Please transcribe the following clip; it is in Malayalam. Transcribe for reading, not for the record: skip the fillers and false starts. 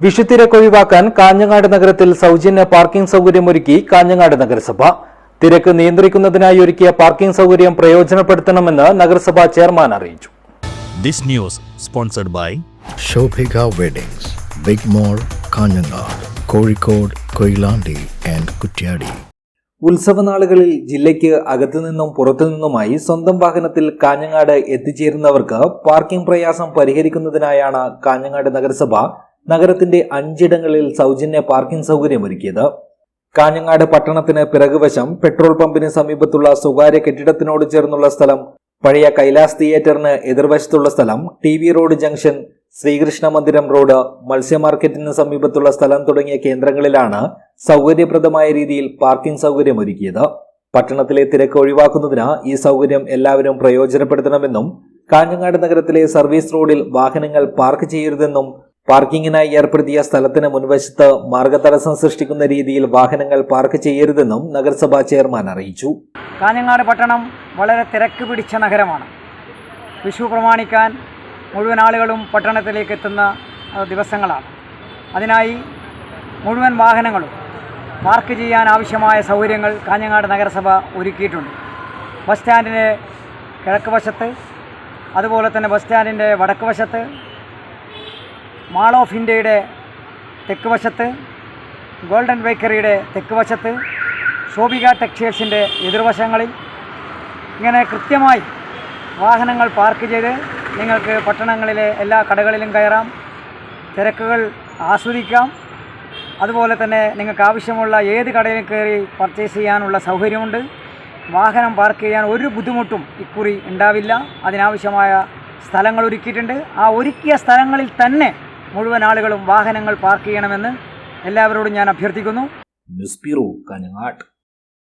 വിഷുത്തിരക്ക് ഒഴിവാക്കാൻ കാഞ്ഞങ്ങാട് നഗരത്തിൽ സൗജന്യ പാർക്കിംഗ് സൗകര്യമൊരുക്കി കാഞ്ഞങ്ങാട് നഗരസഭ. തിരക്ക് നിയന്ത്രിക്കുന്നതിനായി ഒരുക്കിയ പാർക്കിംഗ് സൗകര്യം പ്രയോജനപ്പെടുത്തണമെന്ന് നഗരസഭാ ചെയർമാൻ അറിയിച്ചു. This news sponsored by Shobhika Weddings, Big Mall, Kanhangad, Kozhikode, Koyilandy and Kuttiadi. ഉത്സവനാളുകളിൽ ജില്ലയ്ക്ക് അകത്തുനിന്നും പുറത്തുനിന്നുമായി സ്വന്തം വാഹനത്തിൽ കാഞ്ഞങ്ങാട് എത്തിച്ചേരുന്നവർക്ക് പാർക്കിംഗ് പ്രയാസം പരിഹരിക്കുന്നതിനായാണ് കാഞ്ഞങ്ങാട് നഗരസഭ നഗരത്തിന്റെ 5 ഇടങ്ങളിൽ സൗജന്യ പാർക്കിംഗ് സൗകര്യമൊരുക്കിയത്. കാഞ്ഞങ്ങാട് പട്ടണത്തിന് പിറകുവശം പെട്രോൾ പമ്പിന് സമീപത്തുള്ള സ്വകാര്യ കെട്ടിടത്തിനോട് ചേർന്നുള്ള സ്ഥലം, പഴയ കൈലാസ് തിയേറ്ററിന് എതിർവശത്തുള്ള സ്ഥലം, TV റോഡ് ജംഗ്ഷൻ, ശ്രീകൃഷ്ണ മന്ദിരം റോഡ്, മത്സ്യ മാർക്കറ്റിന് സമീപത്തുള്ള സ്ഥലം തുടങ്ങിയ കേന്ദ്രങ്ങളിലാണ് സൗകര്യപ്രദമായ രീതിയിൽ പാർക്കിംഗ് സൗകര്യമൊരുക്കിയത്. പട്ടണത്തിലെ തിരക്ക് ഒഴിവാക്കുന്നതിന് ഈ സൗകര്യം എല്ലാവരും പ്രയോജനപ്പെടുത്തണമെന്നും കാഞ്ഞങ്ങാട് നഗരത്തിലെ സർവീസ് റോഡിൽ വാഹനങ്ങൾ പാർക്ക് ചെയ്യരുതെന്നും പാർക്കിങ്ങിനായി ഏർപ്പെടുത്തിയ സ്ഥലത്തിന് മുൻവശത്ത് മാർഗതടസ്സം സൃഷ്ടിക്കുന്ന രീതിയിൽ വാഹനങ്ങൾ പാർക്ക് ചെയ്യരുതെന്നും നഗരസഭാ ചെയർമാൻ അറിയിച്ചു. കാഞ്ഞങ്ങാട് പട്ടണം വളരെ തിരക്ക് പിടിച്ച നഗരമാണ്. വിഷു പ്രമാണിക്കാൻ മുഴുവൻ ആളുകളും പട്ടണത്തിലേക്ക് എത്തുന്ന ദിവസങ്ങളാണ്. അതിനായി മുഴുവൻ വാഹനങ്ങളും പാർക്ക് ചെയ്യാൻ ആവശ്യമായ സൗകര്യങ്ങൾ കാഞ്ഞങ്ങാട് നഗരസഭ ഒരുക്കിയിട്ടുണ്ട്. ബസ് സ്റ്റാൻഡിൻ്റെ കിഴക്ക് വശത്ത്, അതുപോലെ തന്നെ ബസ് സ്റ്റാൻഡിൻ്റെ വടക്ക് വശത്ത്, മാൾ ഓഫ് ഇന്ത്യയുടെ തെക്ക് വശത്ത്, ഗോൾഡൻ ബേക്കറിയുടെ തെക്ക് വശത്ത്, ശോഭിക ടെക്സ്റ്റൈൽസിൻ്റെ എതിർവശങ്ങളിൽ ഇങ്ങനെ കൃത്യമായി വാഹനങ്ങൾ പാർക്ക് ചെയ്ത് നിങ്ങൾക്ക് പട്ടണങ്ങളിലെ എല്ലാ കടകളിലും കയറാം, തിരക്കുകൾ ആസ്വദിക്കാം. അതുപോലെ തന്നെ നിങ്ങൾക്ക് ആവശ്യമുള്ള ഏത് കടയിലും കയറി പർച്ചേസ് ചെയ്യാനുള്ള സൗകര്യമുണ്ട്. വാഹനം പാർക്ക് ചെയ്യാൻ ഒരു ബുദ്ധിമുട്ടും ഇക്കുറി ഉണ്ടാവില്ല. അതിനാവശ്യമായ സ്ഥലങ്ങൾ ഒരുക്കിയിട്ടുണ്ട്. ആ ഒരുക്കിയ സ്ഥലങ്ങളിൽ തന്നെ മുഴുവൻ ആളുകളും വാഹനങ്ങൾ പാർക്ക് ചെയ്യണമെന്ന് എല്ലാവരോടും ഞാൻ അഭ്യർത്ഥിക്കുന്നു. News bureau, Kanhangad.